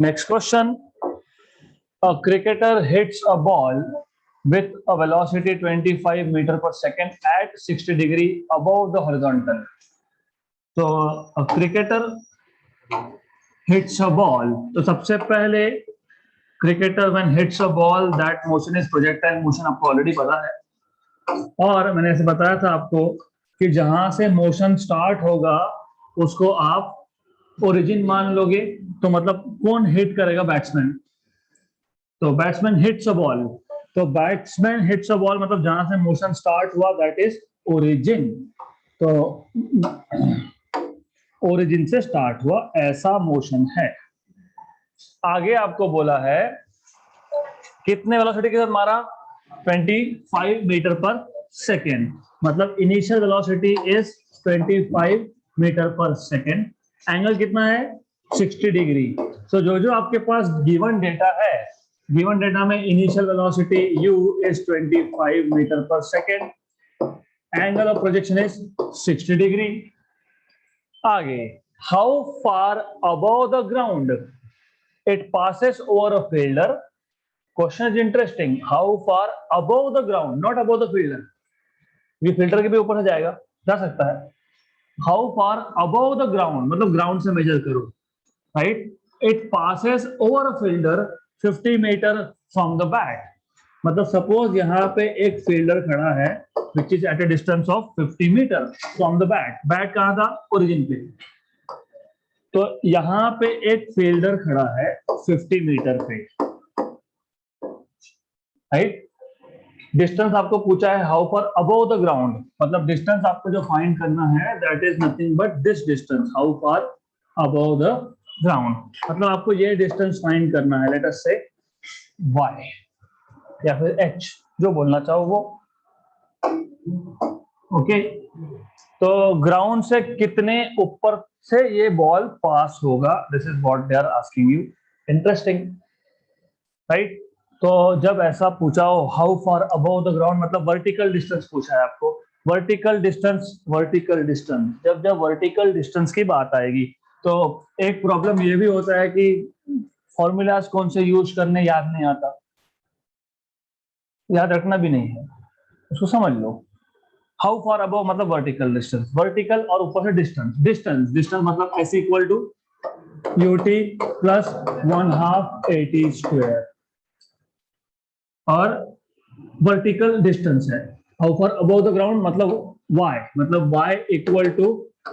Next question. A cricketer hits a ball with a velocity 25 meter per second at 60 degree above the horizontal. So a cricketer hits a ball. तो सबसे पहले cricketer when hits a ball, that motion is projectile motion, आपको already पता है। और मैंने ऐसे बताया था आपको कि जहां से मोशन स्टार्ट होगा उसको आप ओरिजिन मान लोगे, तो मतलब कौन हिट करेगा? बैट्समैन। तो बैट्समैन हिट्स अ बॉल, तो बैट्समैन हिट्स अ बॉल मतलब जहां से मोशन स्टार्ट हुआ दैट इज ओरिजिन। तो ओरिजिन से स्टार्ट हुआ ऐसा मोशन है। आगे आपको बोला है कितने वेलोसिटी के साथ मारा? 25 मीटर पर सेकेंड, मतलब initial velocity is 25 metre per second. Angle कितना है? 60 डिग्री। सो जो आपके पास गिवन डेटा है, गिवन डेटा में initial velocity u is 25 metre per second, angle of projection is 60 degree. आगे, how far above the ground it passes over a fielder? Question is interesting. How far above the ground, not above the fielder. ये fielder के भी ऊपर से जाएगा, जा सकता है। How far above the ground मतलब ग्राउंड से मेजर करो, right? It passes over a fielder 50 metre from the bat. मतलब सपोज यहाँ पे एक फील्डर खड़ा है which is at a distance of 50 metre from the bat. Bat कहाँ था? ओरिजिन पे। तो यहाँ पे एक फील्डर खड़ा है 50 मीटर पे, राइट? डिस्टेंस आपको पूछा है how far above the ground, मतलब डिस्टेंस आपको जो फाइंड करना है that is nothing but this distance, how far above the ground. मतलब आपको ये डिस्टेंस फाइंड करना है, लेट अस से y या फिर h, जो बोलना चाहो वो। ओके, तो ग्राउंड से कितने ऊपर से ये बॉल पास होगा, this is what they are asking you. Interesting, right? तो जब ऐसा पूछा हो how far above the ground, मतलब वर्टिकल डिस्टेंस पूछा है आपको। वर्टिकल डिस्टेंस, वर्टिकल डिस्टेंस, जब वर्टिकल डिस्टेंस की बात आएगी तो एक प्रॉब्लम ये भी होता है कि फॉर्मूलाज कौन से यूज करने याद नहीं आता, याद रखना भी नहीं है, उसको समझ लो। हाउ फार अबव मतलब वर्टिकल डिस्टेंस, वर्टिकल और ऊपर से डिस्टेंस। डिस्टेंस मतलब s equal to ut plus 1/2 at square, और वर्टिकल डिस्टेंस है। How far above the ground मतलब y, मतलब y equal to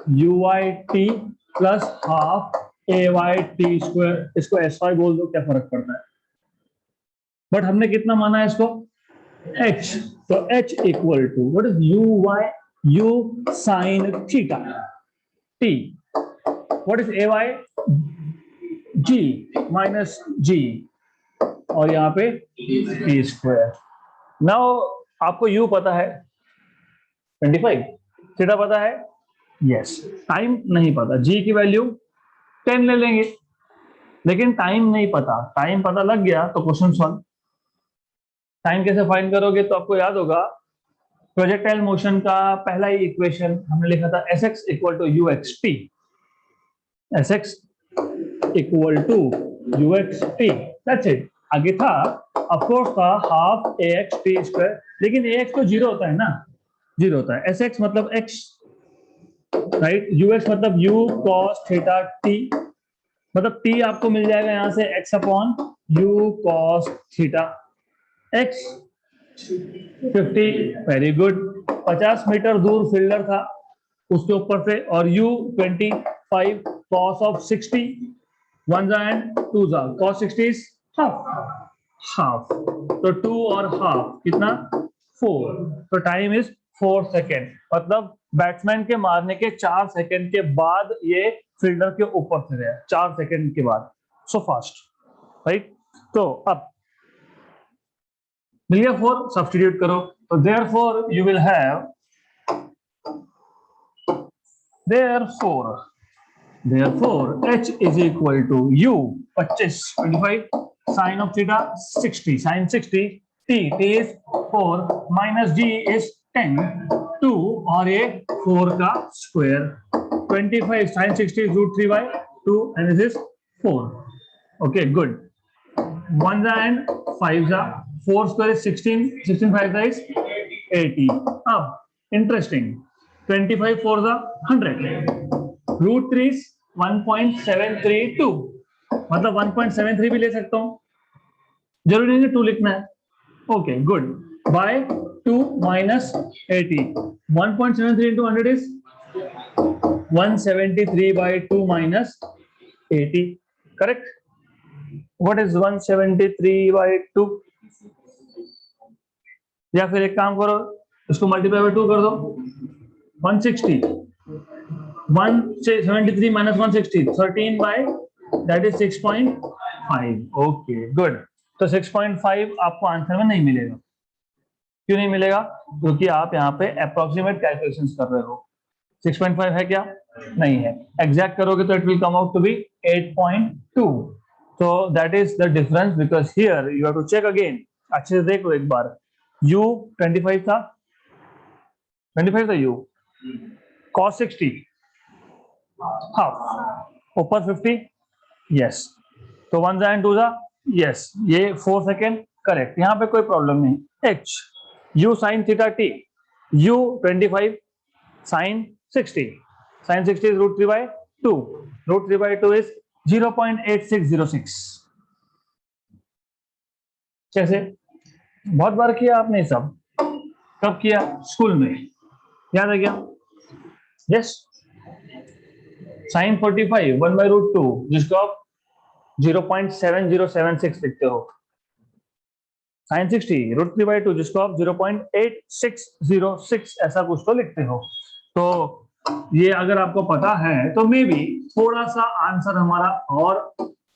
uyt plus 1/2 ayt square. इसको sy बोल दो, क्या फर्क पड़ता है? बट हमने कितना माना है इसको? h। तो h equal to what is u sine theta t, what is ay g minus g, और यहाँ पे टी स्क्वायर। नाउ आपको u पता है 25, थीटा पता है, यस। टाइम नहीं पता, g की वैल्यू 10 ले लेंगे, लेकिन टाइम नहीं पता। टाइम पता लग गया तो क्वेश्चन सॉल्व। टाइम कैसे फाइंड करोगे? तो आपको याद होगा प्रोजेक्टाइल मोशन का पहला ही इक्वेशन हमने लिखा था Sx equal to uxt, Sx equal to uxt, that's it. आगे था ऑफकोर्स था 1/2 ax t स्क्वायर, लेकिन ax तो जीरो होता है ना, जीरो होता है। Sx मतलब x, राइट? ux मतलब u cos थीटा t, मतलब t आपको मिल जाएगा यहां से x upon u cos theta. x 50, very good. 50 metre दूर फील्डर था उसके ऊपर से, और u 25 cos of 60, 1 and 2 cos 60 is half, तो 2 और हाफ कितना? 4। तो टाइम इज 4 सेकेंड, मतलब बैट्समैन के मारने के 4 सेकेंड के बाद ये फील्डर के ऊपर से गया, 4 सेकेंड के बाद। So fast, right? तो अब मिल गया 4, सब्स्टिट्यूट करो। तो therefore you will have, therefore h is equal to u 25 sin of theta 60 sin 60 t is 4 minus g is 10 2 और ये 4 का square. 25 sin 60 is √3/2 and this is 4। Okay, good. 1 and 5 4 square is 16, 16 5 is 80. अब interesting, 25 4 100. Root 3 is 1.732. मतलब 1.73 भी ले सकता हूँ, जरूरी नहीं है 2 लिखना है. Okay, good. By 2 minus 80. 1.73 into 100 is 173 by 2 minus 80. Correct? What is 173 by 2? या फिर एक काम करो, इसको मल्टीप्लाई बाय 2 कर दो. 160. 173 minus 160, 13 by that is 6.5. Okay, good. तो 6.5 आपको आंसर में नहीं मिलेगा. क्यों नहीं मिलेगा? क्योंकि आप यहाँ पे अप्रोक्सीमेट कैलकुलेशंस कर रहे हो. 6.5 है क्या? नहीं है. एग्जैक्ट करोगे तो it will come out to be 8.2. So that is the difference, because here you have to check again. अच्छे से देखो एक बार. U 25 था, 25 था U. Cos 60 half. ऊपर 50 yes. तो 1 and 2 yes. ये 4 सेकेंड करेक्ट. यहाँ पे कोई प्रॉब्लम नहीं. H U sin theta t. U 25 sin 60. Sin 60 is root 3 by 2. Root 3 by 2 is 0.8606. कैसे? बहुत बार किया आपने सब. कब किया? स्कूल में. याद है क्या? यस. साइन 45 1 बाई रूट 2, जिसको आप 0.7076 लिखते हो. साइन 60 रूट 3 बाई 2, जिसको आप 0.8606 ऐसा कुछ तो लिखते हो. तो ये अगर आपको पता है तो मे बी थोड़ा सा आंसर हमारा और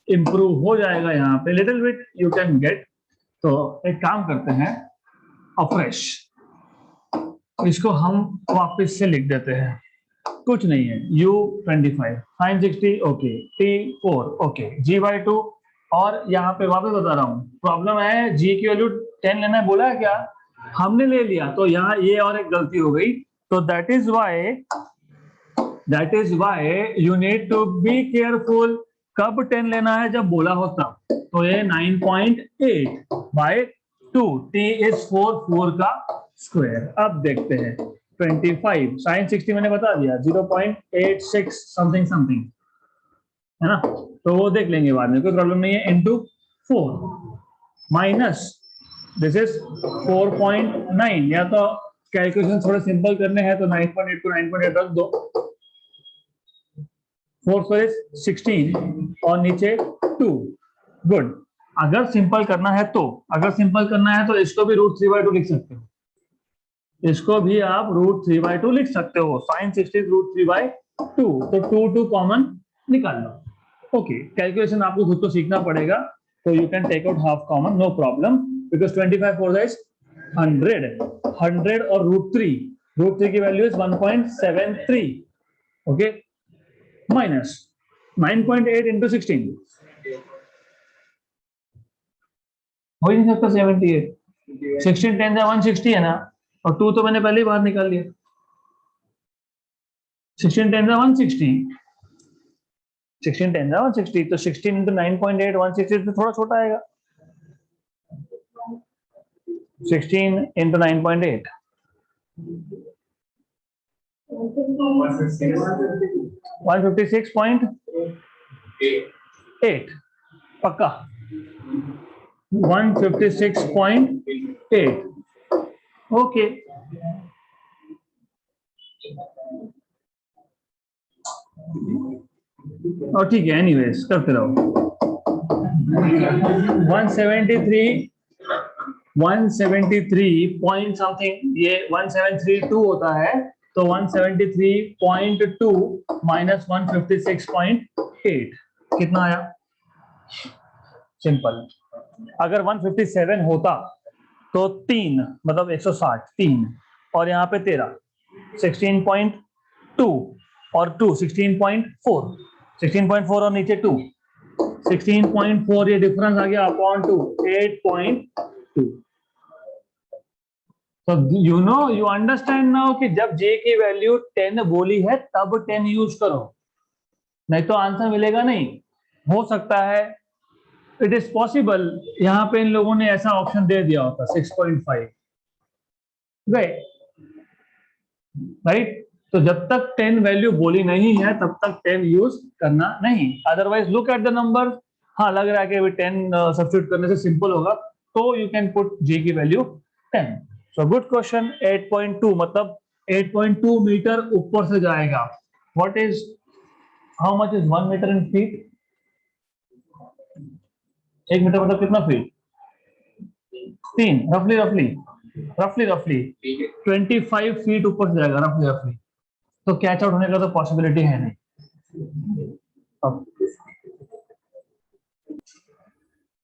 इम्प्रूव हो जाएगा. यहाँ पे little bit you can get. तो एक काम करते हैं, अफ्रेश इसको हम वापस से लिख देते हैं. कुछ नहीं है. U 25 sine 60 okay, T 4 okay, G by 2. और यहाँ पे वापस बता रहा हूँ, प्रॉब्लम है G की वैल्यू 10 लेना है, बोला है क्या? हमने ले लिया. तो यहाँ ये और एक गलती हो गई. तो that is why you need to be careful. कब 10 लेना है? जब बोला हो तब. तो ये 9.8 बाय 2. T is 4 का स्क्वायर. अब देखते हैं 25 साइन 60 मैंने बता दिया 0.86 समथिंग समथिंग है ना. तो वो देख लेंगे बाद में, कोई प्रॉब्लम नहीं है. Into 4 minus this is 4.9. या तो कैलकुलेशन थोड़े सिंपल करने हैं तो 9.8 को 9.8 रख दो. 4 स्क्वायर इज 16 और नीचे 2. गुड. अगर सिंपल करना है तो इसको भी रूट 3 बाई 2 लिख सकते हो. इसको भी आप रूट 3 बाई 2 लिख सकते हो. Sine 60 root 3 by 2. तो 2 कॉमन निकाल लो. ओके, कैलकुलेशन आपको खुद को सीखना पड़ेगा. तो you can take out half common, no problem, because 25 4 is 100 और रूट 3 की value is 1.73. Okay, minus 9.8 into 16 हो ही नहीं सकता. 78 16 10 160 है ना, और 2 तो मैंने पहले ही बाहर निकाल लिया. 16 10 160, 16 10 160. तो 16 इंटू 9.8 160 तो थोड़ा छोटा आएगा. 16 इंटू 9.8 156.8 पक्का. 156.8 ओके. और ठीक है, एनीवेज करते रहो. 173 पॉइंट समथिंग, ये 1732 होता है. तो 173.2 माइनस 156.8 कितना आया? सिंपल. अगर 157 होता तो 3 मतलब 160, 3 और यहाँ पे 13, 16.2 और 2 16.4, 16.4 और नीचे 2 16.4. ये डिफरेंस आ गया अपॉन 2 8.2. तो यू अंडरस्टैंड नाउ कि जब J की वैल्यू 10 बोली है तब 10 यूज करो, नहीं तो आंसर मिलेगा नहीं. हो सकता है इट इज पॉसिबल यहाँ पे इन लोगों ने ऐसा ऑप्शन दे दिया होता 6.5, राइट। तो जब तक 10 वैल्यू बोली नहीं है तब तक 10 यूज करना नहीं, otherwise look at the number. हाँ, लग रहा है कि 10 सब्स्टिट्यूट करने से सिंपल होगा, तो यू कैन पुट जी की वैल्यू 10। So good question. 8.2 मतलब 8.2 मीटर ऊपर से जाएगा। What is, how much is 1 metre in feet? 1 metre मतलब कितना फीट? 3, रफली रफली रफली रफली 25 फीट ऊपर से जाएगा रफली रफली। तो कैच आउट होने का तो पॉसिबिलिटी है नहीं।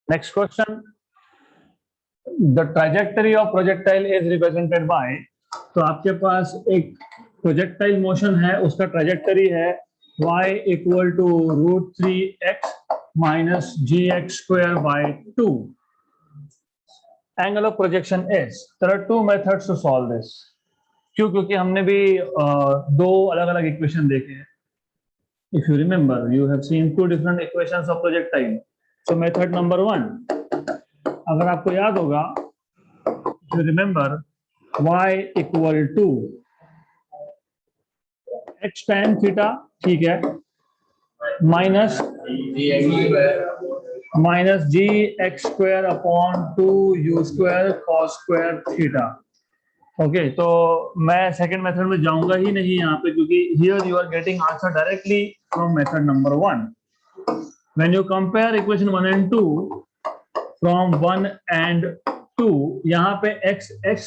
Next question, the trajectory of projectile is represented by. तो आपके पास एक प्रोजेक्टाइल मोशन है, उसका ट्रैजेक्टरी है y equal to √3x minus gx² by 2। Angle of projection is। there are two methods to solve this। क्यों? क्योंकि हमने भी दो अलग अलग इक्वेशन देखे हैं। If you remember, you have seen two different equations of projectile। So method number 1, अगर आपको याद होगा, if you remember, y equal to x tan theta, ठीक है, minus gx² upon 2u² cos² theta. Okay, तो मैं सेकंड मेथड में जाऊंगा ही नहीं यहाँ पे, क्योंकि here you are getting answer directly from method number 1। When you compare equation 1 and 2 फ्रॉम 1 and 2, यहाँ पे x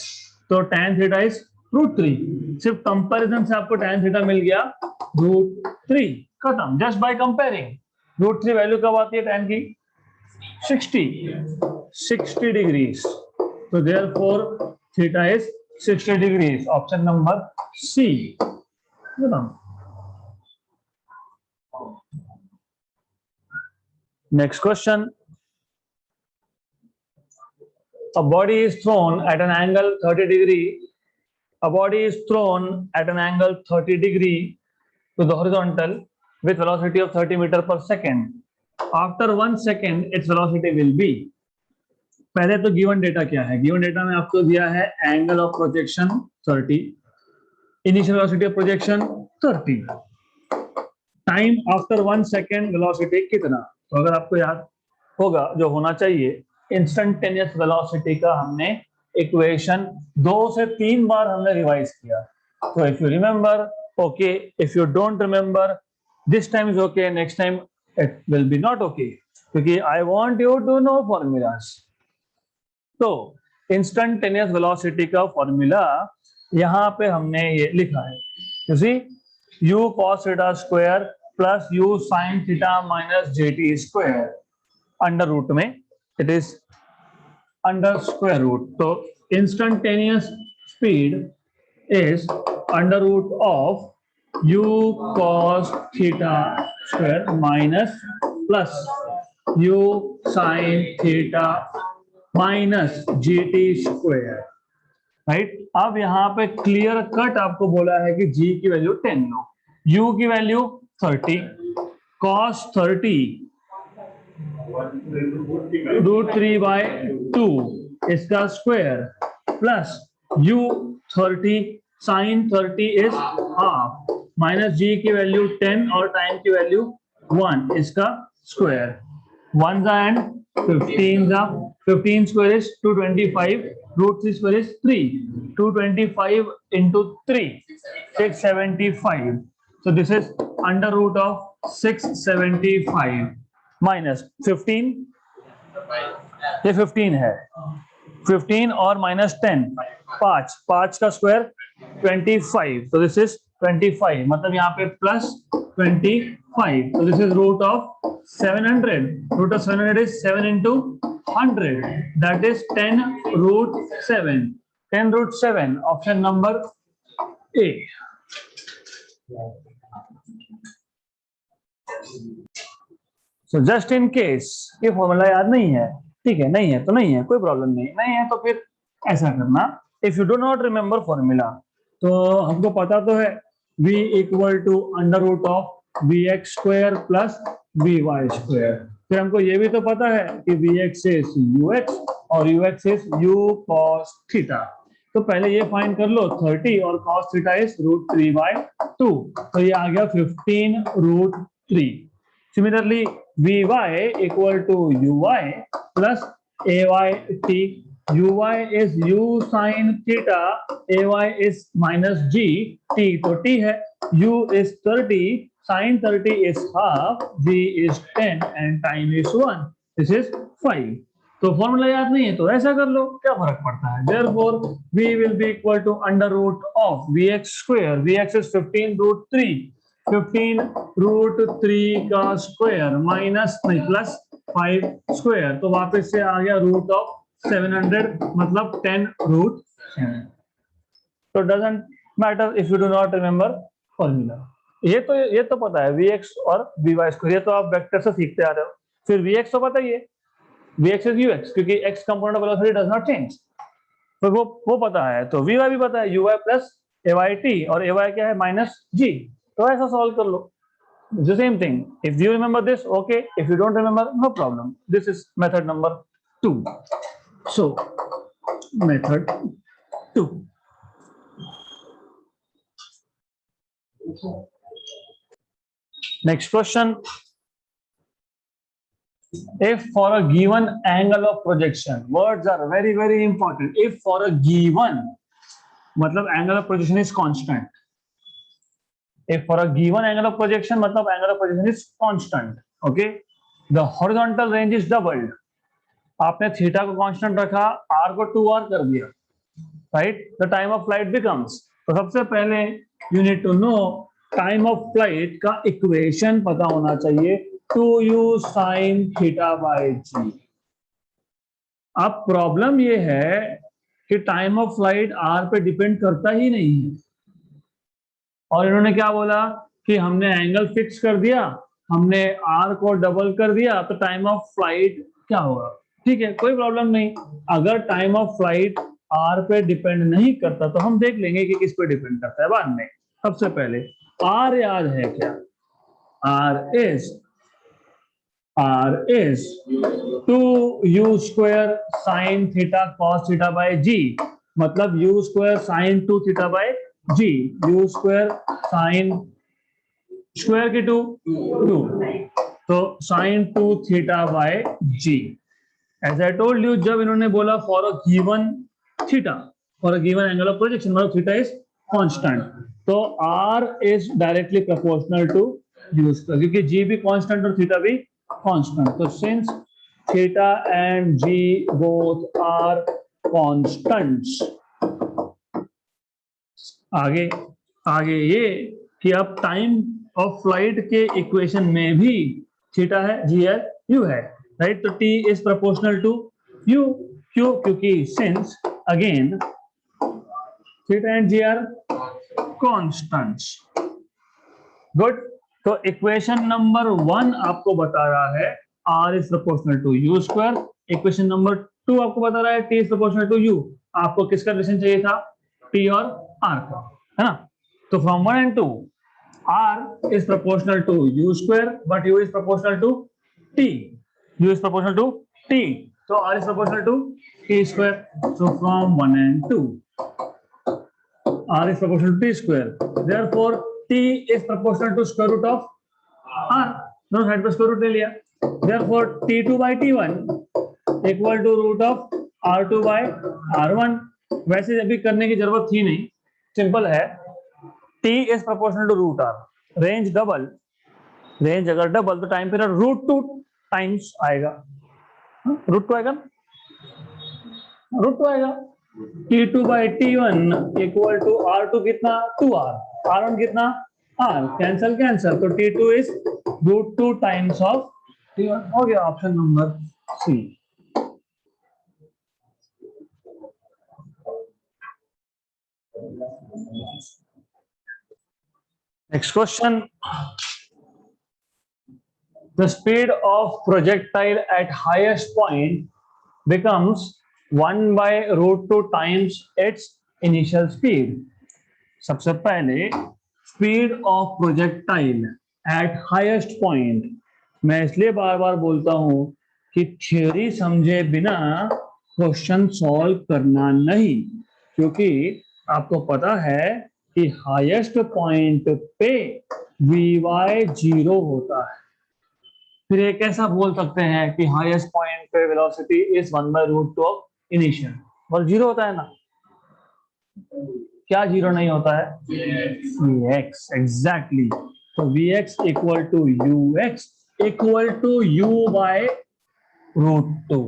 तो tan थीटा इज √3। सिर्फ कंपैरिजन से आपको tan थीटा मिल गया √3, खत्म, जस्ट बाय कंपेयरिंग। √3 वैल्यू कब आती है tan की? 60 डिग्रीज। तो therefore theta is 60 degrees. Option number C. Next question, a body is thrown at an angle 30 degree, a body is thrown at an angle 30 degree to the horizontal with velocity of 30 meter per second. After 1 second its velocity will be। पहले तो given data क्या है? Given data में आपको दिया है angle of projection 30, initial velocity of projection 30, time after 1 second velocity कितना। तो अगर आपको याद होगा, जो होना चाहिए, इंस्टेंटेनियस वेलोसिटी का हमने इक्वेशन 2 से 3 बार हमने रिवाइज किया। तो if you remember, okay, if you don't remember, this time is okay, next time it will be not okay, क्योंकि I want you to know formulas. तो इंस्टेंटेनियस वेलोसिटी का formula यहाँ पे हमने ये लिखा है, you see, u cos theta square plus u sin theta minus gt square, under root में it is under square root. तो instantaneous speed is under root of u cos theta square minus plus u sin theta minus GT square, right. अब यहाँ पे clear cut आपको बोला है कि g की वैल्यू 10 लो, u की वैल्यू 30, cos 30 √3/2 इसका square plus u 30 sin 30 is half minus g की वैल्यू 10 और टाइम की वैल्यू 1 इसका square. 1 and 15 square is 225, √3 square is 3, 225 into 3 675। so this is under root of 675 minus 15, ये 15 है, 15 और माइनस 10 5 का स्क्वायर 25, तो दिस इज 25, मतलब यहाँ पे प्लस 25, तो this is root of 700, root of 700 is 7 into 100, that is 10√7, 10√7, option number A. So just in case ये फॉर्मूला याद नहीं है, ठीक है, नहीं है तो नहीं है, कोई प्रॉब्लम नहीं, नहीं है तो फिर ऐसा करना, if you do not remember formula, तो हमको पता तो है v equal to under root of vx² plus vy², फिर हमको ये भी तो पता है कि Vx इज ux और ux is u cos theta. तो पहले ये फाइंड कर लो 30 और cos थीटा इज √3/2, तो ये आ गया 15√3। Similarly Vy equal to uy plus ayt, uy is u sin theta, ay is minus g t, तो t है u is 30, sin 30 is half, v is 10 and time is 1, this is 5। तो formula याद नहीं है तो ऐसा कर लो, क्या फर्क पड़ता है। Therefore v will be equal to under root of vx square, vx is 15√3, 15√3 का स्क्वायर माइनस नहीं प्लस 5 स्क्वायर, तो वापस से आ गया रूट ऑफ 700 मतलब 10√7। तो doesn't matter if you do not remember formula. ये तो पता है Vx और Vy स्क्वायर, ये तो आप वेक्टर से सीखते आ रहे हो। फिर Vx तो पता ही है, Vx is ux क्योंकि x component of velocity does not change, तो वो पता है। तो Vy भी पता है, uy प्लस ayt, और ay क्या है माइनस g, तो ऐसा सॉल्व कर लो। The same thing. If you remember this, okay. If you don't remember, no problem. This is method number 2. So, method 2. Next question. If for a given angle of projection, words are very, very important. If for a given, मतलब angle of projection is constant. If for a given angle of projection, मतलब angle of projection is constant. Okay. The horizontal range is doubled. आपने theta को constant रखा, R को 2r कर दिया, right. The time of flight becomes, तो सबसे पहले you need to know time of flight का इक्वेशन पता होना चाहिए, 2u sin θ/g। अब प्रॉब्लम ये है कि टाइम ऑफ फ्लाइट आर पे डिपेंड करता ही नहीं है, और इन्होंने क्या बोला कि हमने एंगल फिक्स कर दिया, हमने आर को डबल कर दिया, तो टाइम ऑफ फ्लाइट क्या होगा। ठीक है, कोई प्रॉब्लम नहीं। अगर टाइम ऑफ फ्लाइट आर पे डिपेंड नहीं करता तो हम देख लेंगे कि किस पे डिपेंड करता है बाद में। सबसे पहले आर याद है क्या, R is 2u square sine theta cos θ/g, मतलब u square sine 2 θ/g, u square sine square की 2, तो sine 2 θ/g। As I told you, जब इन्होंने बोला for a given theta, for a given angle of projection, मतलब theta is constant, तो r is directly proportional to u square, क्योंकि g भी constant और थीटा भी कांस्टेंट, तो since theta and g both are constants. आगे ये कि अब टाइम ऑफ फ्लाइट के इक्वेशन में भी थीटा है, g है, u है, राइट। तो t is proportional to u, क्यों, क्योंकि since again theta and g are constants. Good. तो इक्वेशन नंबर 1 आपको बता रहा है r is proportional to u square, equation number 2 आपको बता रहा है t is proportional to u। आपको किसका रिलेशन चाहिए था, t और r का, है ना। तो from 1 and 2 r is proportional to u square but u is proportional to t, u is proportional to t, so r is proportional to t square, so from 1 and 2 r is proportional to t square, therefore t is proportional to square root of r, दोनों side पे square root ले लिया, therefore t2/t1 equal to root of r2/r1। वैसे अभी करने की जरूरत थी नहीं, सिंपल है, t is proportional to root r, range double, range अगर डबल तो टाइम पीरियड √2 टाइम्स आएगा, √2 आएगा, √2 आएगा। t2/t1 इक्वल टू r2 कितना 2r, r1 कितना r, कैंसल कैंसल, तो t2 is √2 times of t1, हो गया option number C. Next question. The speed of projectile at highest point becomes 1/√2 times its initial speed. सबसे पहले speed of projectile at highest point, मैं इसलिए बार बार बोलता हूं कि थ्योरी समझे बिना क्वेश्चन सॉल्व करना नहीं, क्योंकि आपको पता है कि हाईएस्ट पॉइंट पे Vy 0 होता है। फिर ये कैसा बोल सकते हैं कि हाईएस्ट पॉइंट पे वेलोसिटी इज 1/√2 ऑफ इनिशियल, और 0 होता है ना? क्या 0 नहीं होता है? Vx, exactly. तो Vx equal to Ux equal to U/√2.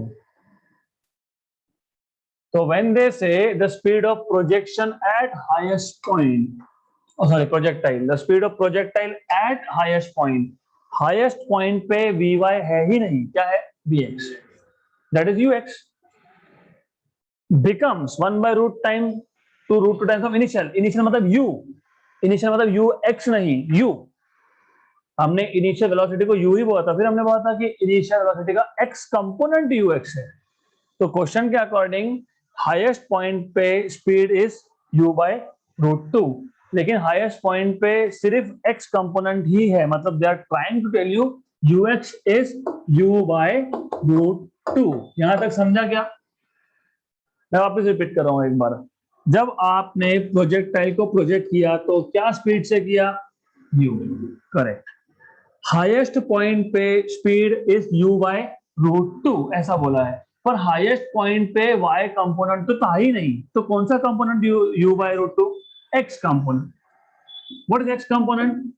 So when they say the speed of projection at highest point, oh sorry, projectile, the speed of projectile at highest point पे Vy है ही नहीं, क्या है? Vx, that is Ux, becomes 1/√2 times of initial. Initial मतलब U, initial मतलब Ux नहीं, U. हमने initial velocity को U ही बोला था, फिर हमने बोला था कि इनिशियल वेलोसिटी का x कंपोनेंट Ux है। तो क्वेश्चन के अकॉर्डिंग हाईएस्ट पॉइंट पे स्पीड इज U/√2, लेकिन हाईएस्ट पॉइंट पे सिर्फ x कंपोनेंट ही है, मतलब they are trying to tell you Ux is U/√2। यहां तक समझा क्या? मैं वापस रिपीट कर रहा हूं एक बार। जब आपने प्रोजेक्टाइल को प्रोजेक्ट किया तो क्या स्पीड से किया? U, correct. हाईएस्ट पॉइंट पे स्पीड इज U/√2 ऐसा बोला है, पर हाईएस्ट पॉइंट पे y कंपोनेंट तो था ही नहीं, तो कौन सा component U/√2? x component. What is x component?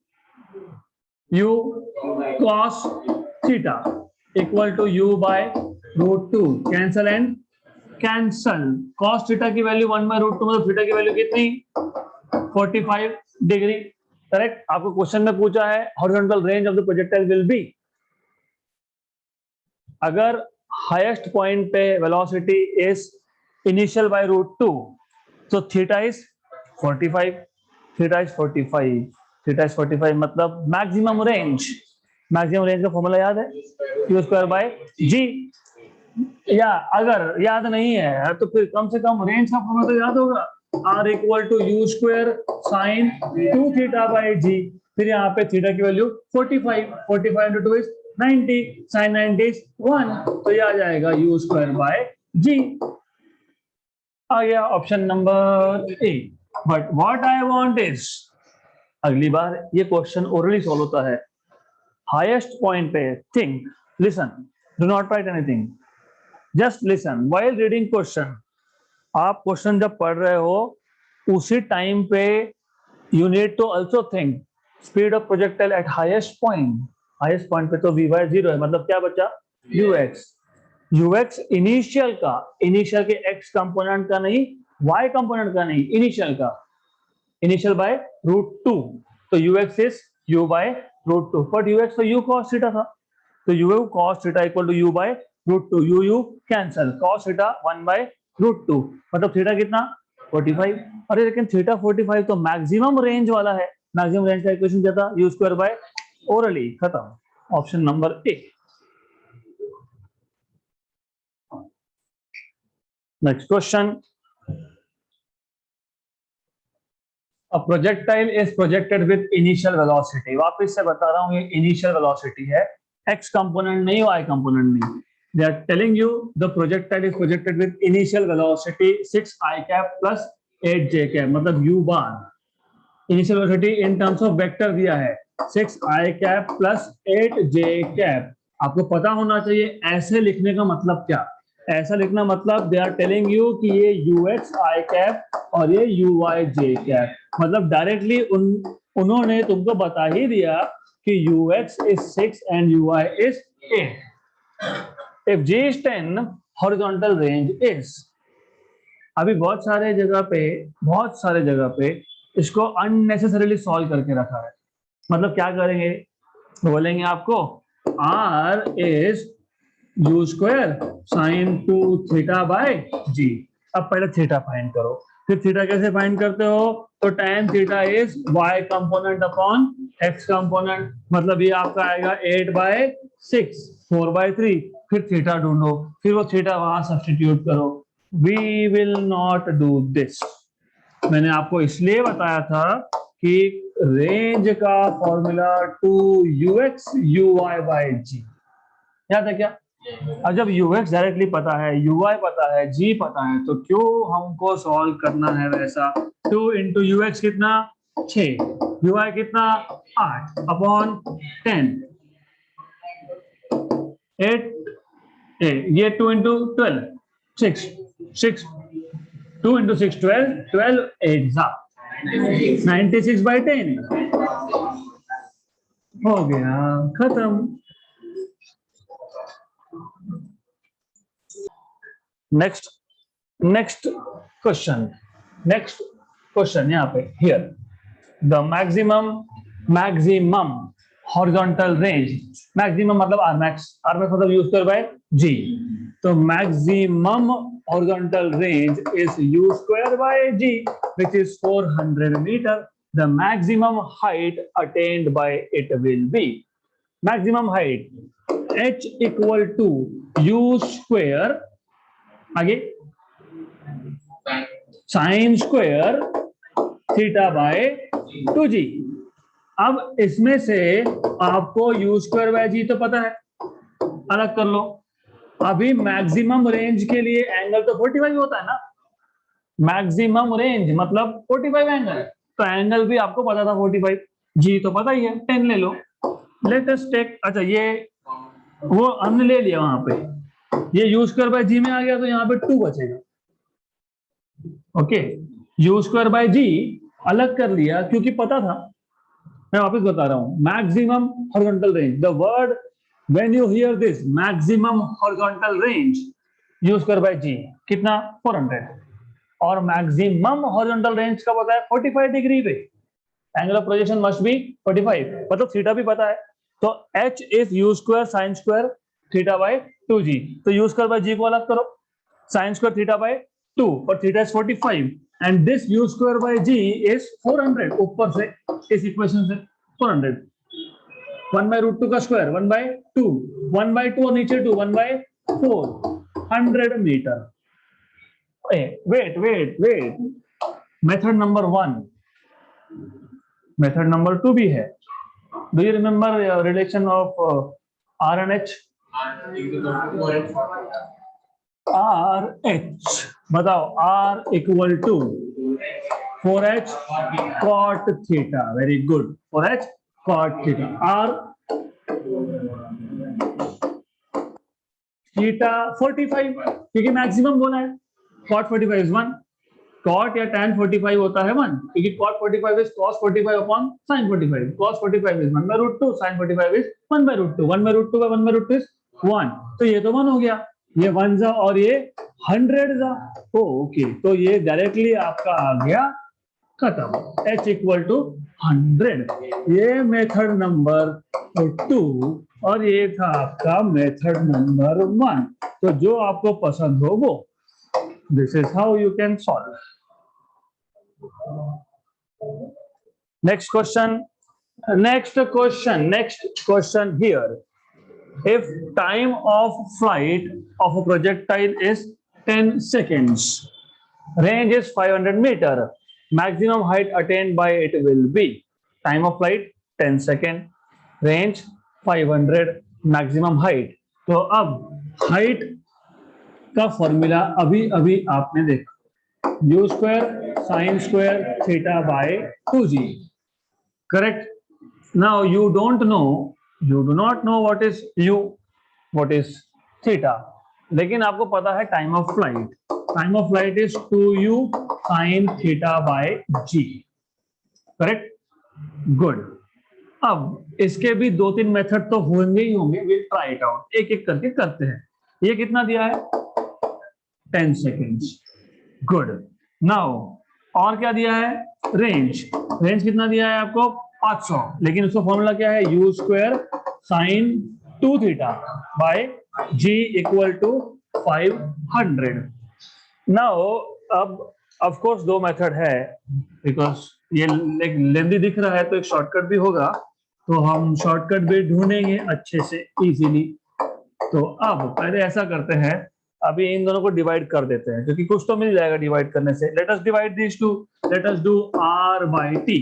U cos theta equal to U/√2। Cancel and cancel. cos theta की वैल्यू 1/√2, मतलब थीटा की वैल्यू कितनी? 45 डिग्री। करेक्ट। आपको क्वेश्चन में पूछा है horizontal range of the projectile will be, अगर highest point पे वेलोसिटी इज इनिशियल बाय √2, तो theta is 45, theta is 45, theta is 45 मतलब मैक्सिमम रेंज। मैक्सिमम रेंज का फॉर्मूला याद है? U²/g। या अगर याद नहीं है तो फिर कम से कम रेंज का फॉर्मूला तो याद होगा, R equal to U² sin 2θ/g। फिर यहाँ पे थीटा की value 45, 45 into 2 is 90, sin 90 is 1, तो ये आ जाएगा U²/g। आ गया option number A. But what I want is, अगली बार ये क्वेश्चन ओरली सॉल्व होता है। हाईएस्ट पॉइंट पे think, listen, do not write anything, just listen while reading question. आप क्वेश्चन जब पढ़ रहे हो उसी टाइम पे you need to also think speed of projectile at highest point. Highest point पे तो Vy 0 है, मतलब क्या बचा? Ux इनिशियल का, इनिशियल के x कंपोनेंट का नहीं, y कंपोनेंट का नहीं, इनिशियल का, इनिशियल बाय √2। तो Ux is U/√2, but Ux तो U cos थीटा था, तो U cos theta equal to U/√2। U cancel, cos theta 1/√2, मतलब थीटा कितना? 45। अरे लेकिन थीटा 45 तो मैक्सिमम रेंज वाला है। मैक्सिमम रेंज का इक्वेशन क्या था? U², ओरली, खत्म। Option number A. Next question. A projectile is projected with initial velocity। वापस से बता रहा हूं, ये इनिशियल वेलोसिटी है, x कंपोनेंट नहीं, y कंपोनेंट नहीं। They are telling you the projectile is projected with initial velocity 6i cap plus 8j cap, मतलब u bar. Initial velocity in terms of vector दिया है 6i cap plus 8j cap। आपको पता होना चाहिए ऐसे लिखने का मतलब क्या। ऐसा लिखना मतलब दे आर टेलिंग यू कि ये Ux i cap और ये Uy j cap, मतलब डायरेक्टली उन्होंने तुमको बता ही दिया कि Ux is 6 and Uy is 8। If g is 10, horizontal range is। अभी बहुत सारे जगह पे इसको अननेसेसरीली सॉल्व करके रखा है। मतलब क्या करेंगे? बोलेंगे आपको R is U² sin 2θ/g। अब पहले थीटा फाइंड करो, फिर थीटा कैसे फाइंड करते हो? तो tan theta is y component upon x component, मतलब ये आपका आएगा 8/6, 4/3। फिर थीटा ढूंढो, फिर वो थीटा वहां सब्स्टिट्यूट करो। We will not do this. मैंने आपको इसलिए बताया था कि रेंज का फॉर्मूला 2ux uy बाय जी, याद है क्या? अब जब ux डायरेक्टली पता है, uy पता है, g पता है, तो क्यों हमको सॉल्व करना है वैसा? 2 इंटू ux कितना 6, uy कितना 8 अपॉन 10, 8 ये 2 इंटू 12 6 6, 2 इंटू 6 12, 12 8 जा 96 बाई 10 हो गया, खत्म। Next next question, next question यहाँ पे here the maximum horizontal range, maximum मतलब आर मैक्स मतलब यूज कर बाय जी, तो maximum horizontal range is u square by g which is 400 metre. The maximum height attained by it will be, maximum height h equal to u square, आगे sine square theta by 2g। अब इसमें से आपको you square by g तो पता है, अलग कर लो। अभी मैक्सिमम रेंज के लिए एंगल तो 45 होता है ना, मैक्सिमम रेंज मतलब 45 एंगल, तो एंगल भी आपको पता था 45, जी तो पता ही है 10 ले लो। लेट अस टेक, अच्छा ये वो हमने ले लिया वहां पे, ये यू स्क्वायर बाय जी में आ गया तो यहाँ पे 2 बचेगा। ओके, यू स्क्वायर बाय जी अलग कर लिया क्योंकि पता था, मैं वापस बता रहा हूं, maximum horizontal range, the word when you hear this maximum horizontal range u square by g कितना 400, और मैक्सिमम हॉरिजॉन्टल रेंज का पता है 45 डिग्री पे, angle of projection must be 45, मतलब थीटा भी पता है, तो h is u square sine square theta by 2g, तो यू स्क्वायर बाय जी को अलग करो, साइन स्क्वायर थीटा बाय 2 और theta is 45 and this U square by G is 400, ऊपर से इस इक्वेशन से 400, 1 बाय रूट 2 का स्क्वायर 1 बाय 2, 1 बाय 2 और नीचे 2 1 by 4, 100 metre. Wait method number 1, method number 2 भी है। Do you remember relation of R and H? R H बताओ, R equal to 4h cot theta, very good, 4h cot theta, R theta 45 क्योंकि maximum बोला है, cot 45 is 1, cot या tan 45 होता है 1 क्योंकि cot 45 is cos 45 upon sin 45, cos 45 is 1 by root 2, sin 45 is 1 by root 2, 1 by root 2 by 1 by root 2 is 1, तो ये तो 1 हो गया, ये 1 जा और ये 100 जा, ओके, तो ये डायरेक्टली आपका आ गया खत्म, h इक्वल टू 100, ये मेथड नंबर 2 और ये था आपका मेथड नंबर 1, तो जो आपको पसंद हो वो, this is how you can solve. Next question here. If time of flight of a projectile is 10 seconds, range is 500 meter, maximum height attained by it will be, time of flight 10 second, range 500, maximum height, तो अब height का formula अभी अभी आपने देखा, you square sine square theta by 2g, correct. Now you don't know, you do not know what is u, what is theta, लेकिन आपको पता है time of flight, time of flight is 2u sine theta by g, correct, good. अब इसके भी 2-3 method तो होंगे ही होंगे, विल ट्राई इट आउट, एक एक करके करते हैं। ये कितना दिया है 10 सेकेंड्स, गुड। नाउ और क्या दिया है, रेंज, रेंज कितना दिया है आपको 500, लेकिन उसका फॉर्मूला क्या है, U square sine 2 theta by G equal to 500। Now अब ऑफ कोर्स 2 मेथड है, बिकॉज ये लेंदी दिख रहा है तो एक शॉर्टकट भी होगा, तो हम शॉर्टकट भी ढूंढेंगे अच्छे से इजीली। तो अब पहले ऐसा करते हैं, अभी इन दोनों को डिवाइड कर देते हैं क्योंकि कुछ तो मिल जाएगा डिवाइड करने से। Let us divide this two, let us do r by t,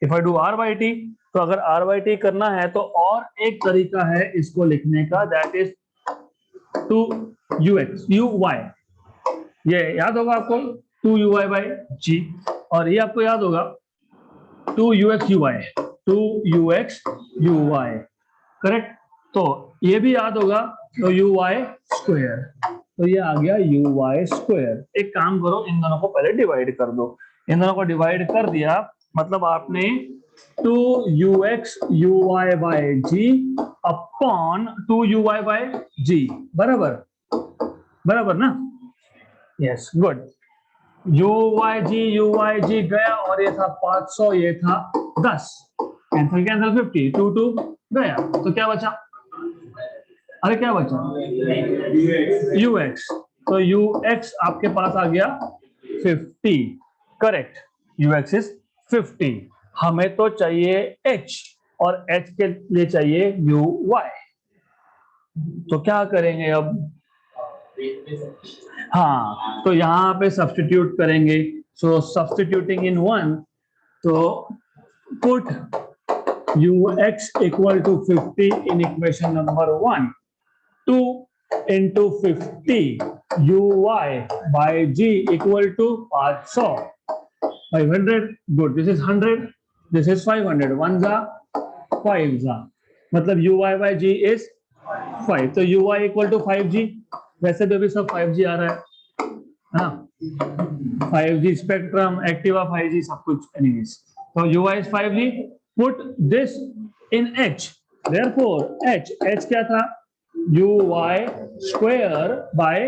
if I do R by T, तो अगर आर बाई टी करना है तो और एक तरीका है इसको लिखने का, that is two U X U Y, ये याद होगा आपको, two U Y by G, और ये आपको याद होगा two U X U Y, two U X U Y, correct. तो ये भी याद होगा, तो यू वाई स्क्वायर, तो ये आ गया यू वाई स्क्वायर। एक काम करो, इन दोनों को पहले डिवाइड कर दो, इन दोनों को डिवाइड कर दिया, मतलब आपने two U X U Y by G upon two U Y by G, बराबर बराबर ना, yes good. U Y G गया, और ये था 500, ये था 10, कैंसिल कैंसिल 50, टू टू गया, तो क्या बचा, अरे क्या बचा, यू एक्स, तो यू एक्स आपके पास आ गया 50, करेक्ट, यू एक्स इज 50। हमें तो चाहिए एच, और एच के लिए चाहिए यू वाई, तो क्या करेंगे अब, हाँ तो यहां पे सब्स्टिट्यूट करेंगे, सो सब्स्टिट्यूटिंग इन वन, तो put ux equal to 50 in equation number 1, 2 into 50 uy by g equal to 500, 500, good, this is 100, this is 500, 1 जा 5 जा, मतलब uy by g is 5, तो uy equal to 5g, वैसे भी सब 5g आ रहा है, हाँ 5G स्पेक्ट्रम, एक्टिवा 5G सब कुछ, एनीवेज, तो uy is 5G, put this in h, therefore h क्या था, uy square by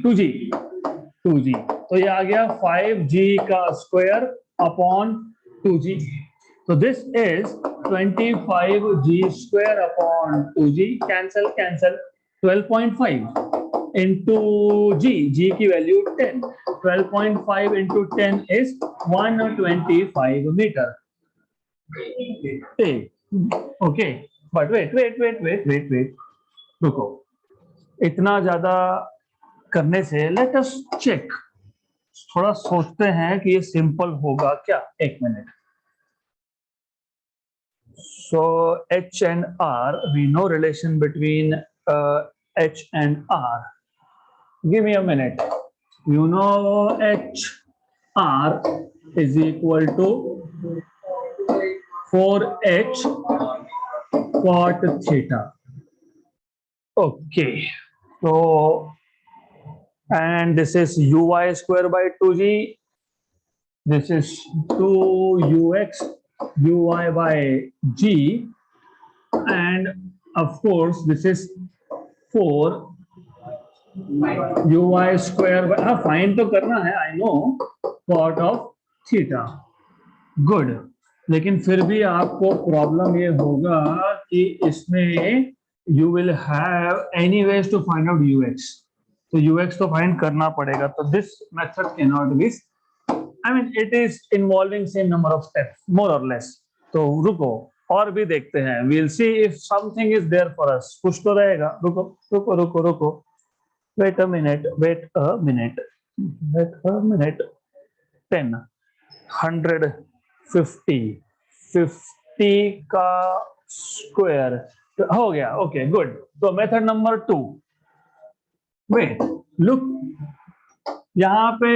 2g, 2g, तो ये आ गया 5g का स्क्वायर अपॉन 2g, तो this is 25g square upon 2g, cancel cancel, 12.5 into g की value 10, 12.5 into 10 is 125 metre, okay, but wait, रुको, इतना ज्यादा करने से लेट अस चेक, थोड़ा सोचते हैं कि ये सिंपल होगा क्या, एक minute. So h and r, we know relation between h and r, give me a minute, you know h r is equal to 4h cot theta, okay, so and this is uy square by 2g, this is 2ux uy by g, and of course this is 4 uy square by, हाँ find तो करना है, I know, cot of theta, good, लेकिन फिर भी आपको problem ये होगा कि इसमें you will have anyways to find out ux, तो ux तो फाइंड करना पड़ेगा, तो this method can not be, I mean it is involving same number of steps more और लेस, तो रुको और भी देखते हैं, we'll see if something is there for us, कुछ तो रहेगा, रुको रुको रुको रुको, वेट अ मिनट 10, 100, 50 का स्क्वायर हो गया, ओके गुड, तो मेथड नंबर 2, वेट लुक, यहां पे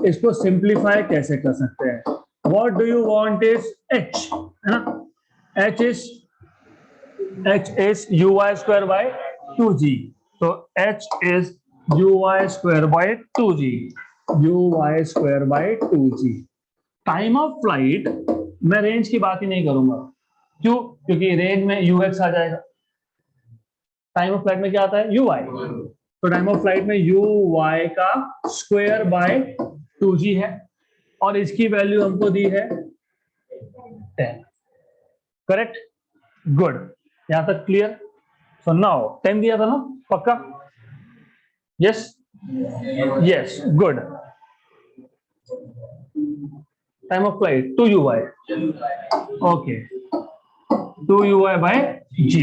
इसको सिंप्लीफाई कैसे कर सकते हैं, what do you want is h, है ना, h is uy square by 2g, तो h is uy square by 2g, uy square by 2g, time of flight मैं रेंज की बात ही नहीं करूंगा, क्यों, क्योंकि रेंज में ux आ जाएगा, टाइम ऑफ फ्लाइट में क्या आता है uy, तो टाइम ऑफ फ्लाइट में uy का स्क्वायर बाय 2g है, और इसकी वैल्यू हमको दी है 10, करेक्ट, गुड, यहां तक क्लियर, सो नाउ 10 दिया था ना, पक्का, yes yes good, time of flight 2uy, okay, 2uy by g,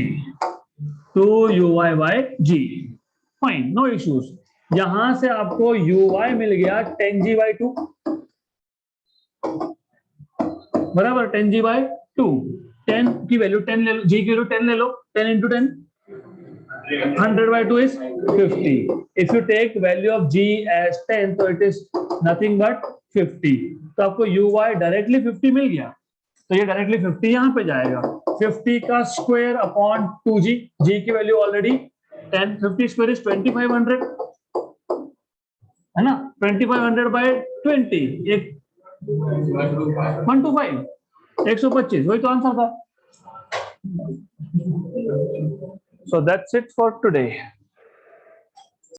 2uy by g, fine, no issues, यहां से आपको uy मिल गया 10g by 2, बराबर 10g/2, 10 की वैल्यू 10 ले लो, g की वैल्यू 10 ले लो, 10 into 10 100/2 is 50. If you take value of g as 10, so it is nothing but 50. तो आपको uy डायरेक्टली 50 मिल गया, तो ये डायरेक्टली 50 यहाँ पे जाएगा, 50 का स्क्वायर अपॉन 2g, g की वैल्यू ऑलरेडी 10, 50 स्क्वायर इज 2500, है ना, 2500/20 एक 125, 125, वही तो आंसर था. So that's it for today.